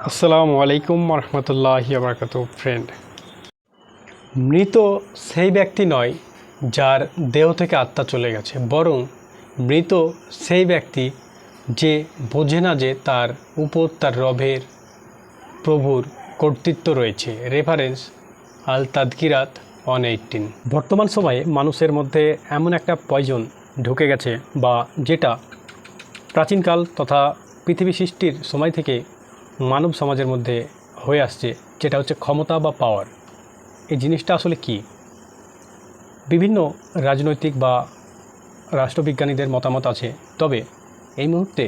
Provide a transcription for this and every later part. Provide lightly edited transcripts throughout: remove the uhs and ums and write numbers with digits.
আসসালামু আলাইকুম রহমতুল্লাহি বারাকাতু। ফ্রেন্ড, মৃত সেই ব্যক্তি নয় যার দেহ থেকে আত্মা চলে গেছে, বরং মৃত সেই ব্যক্তি যে বোঝে না যে তার উপর তার রবের প্রভুর কর্তৃত্ব রয়েছে। রেফারেন্স আল তাদকিরাত 118। বর্তমান সময়ে মানুষের মধ্যে এমন একটা পয়জন ঢুকে গেছে, বা যেটা প্রাচীনকাল তথা পৃথিবী সৃষ্টির সময় থেকে মানব সমাজের মধ্যে হয়ে আসছে, যেটা হচ্ছে ক্ষমতা বা পাওয়ার। এই জিনিসটা আসলে কি? বিভিন্ন রাজনৈতিক বা রাষ্ট্রবিজ্ঞানীদের মতামত আছে, তবে এই মুহূর্তে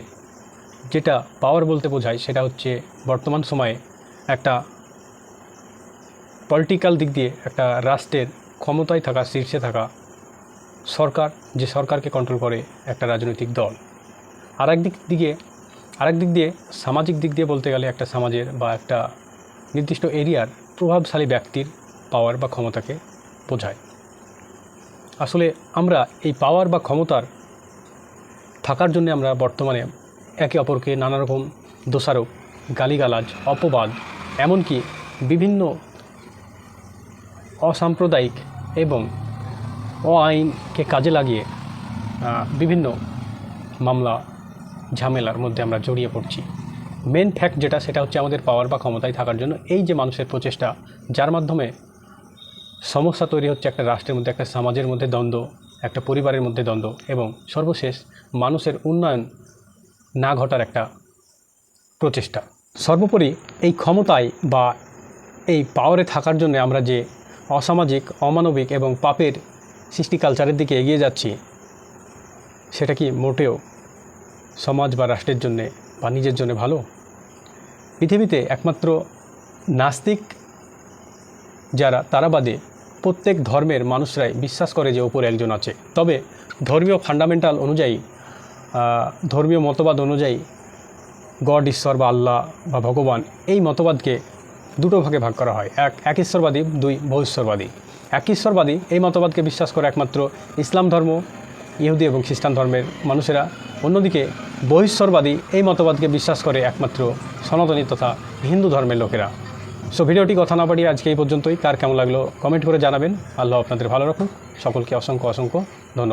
যেটা পাওয়ার বলতে বোঝায় সেটা হচ্ছে বর্তমান সময়ে একটা পলিটিক্যাল দিক দিয়ে একটা রাষ্ট্রের ক্ষমতায় থাকা, শীর্ষে থাকা সরকার, যে সরকারকে কন্ট্রোল করে একটা রাজনৈতিক দল। আরেক দিক দিয়ে সামাজিক দিক দিয়ে বলতে গেলে একটা সমাজের বা একটা নির্দিষ্ট এরিয়ার প্রভাবশালী ব্যক্তির পাওয়ার বা ক্ষমতাকে বোঝায়। আসলে আমরা এই পাওয়ার বা ক্ষমতার থাকার জন্য আমরা বর্তমানে একে অপরকে নানা রকম দোষারোপ, গালিগালাজ, অপবাদ, এমনকি বিভিন্ন অসাম্প্রদায়িক এবং আইনকে কাজে লাগিয়ে বিভিন্ন মামলা ঝামেলার মধ্যে আমরা জড়িয়ে পড়ছি। মেন ফ্যাক্ট যেটা, সেটা হচ্ছে আমাদের পাওয়ার বা ক্ষমতায় থাকার জন্য এই যে মানুষের প্রচেষ্টা, যার মাধ্যমে সমস্যা তৈরি হচ্ছে একটা রাষ্ট্রের মধ্যে, একটা সমাজের মধ্যে দ্বন্দ্ব, একটা পরিবারের মধ্যে দ্বন্দ্ব, এবং সর্বশেষ মানুষের উন্নয়ন না ঘটার একটা প্রচেষ্টা। সর্বোপরি এই ক্ষমতায় বা এই পাওয়ারে থাকার জন্য আমরা যে অসামাজিক, অমানবিক এবং পাপের সৃষ্টি কালচারের দিকে এগিয়ে যাচ্ছি, সেটা কি মোটেও সমাজ বা রাষ্ট্রের জন্যে বা নিজের জন্য ভালো? পৃথিবীতে একমাত্র নাস্তিক যারা, তারা বাদে প্রত্যেক ধর্মের মানুষরাই বিশ্বাস করে যে ওপর একজন আছে। তবে ধর্মীয় ফান্ডামেন্টাল অনুযায়ী, ধর্মীয় মতবাদ অনুযায়ী গড, ঈশ্বর বা আল্লাহ বা ভগবান, এই মতবাদকে দুটো ভাগে ভাগ করা হয়। এক ঈশ্বরবাদী, দুই বহুশ্বরবাদী। এক ঈশ্বরবাদী এই মতবাদকে বিশ্বাস করে একমাত্র ইসলাম ধর্ম, ইহুদি এবং খ্রিস্টান ধর্মের মানুষেরা। অন্যদিকে বহিশ্বরবাদী এই মতবাদকে বিশ্বাস করে একমাত্র সনাতনী তথা হিন্দু ধর্মের লোকেরা। সো ভিডিওটি কথা না বাড়িয়ে আজকে এই পর্যন্তই। কার কেমন লাগলো কমেন্ট করে জানাবেন। আল্লাহ আপনাদের ভালো রাখুন। সকলকে অসংখ্য ধন্যবাদ।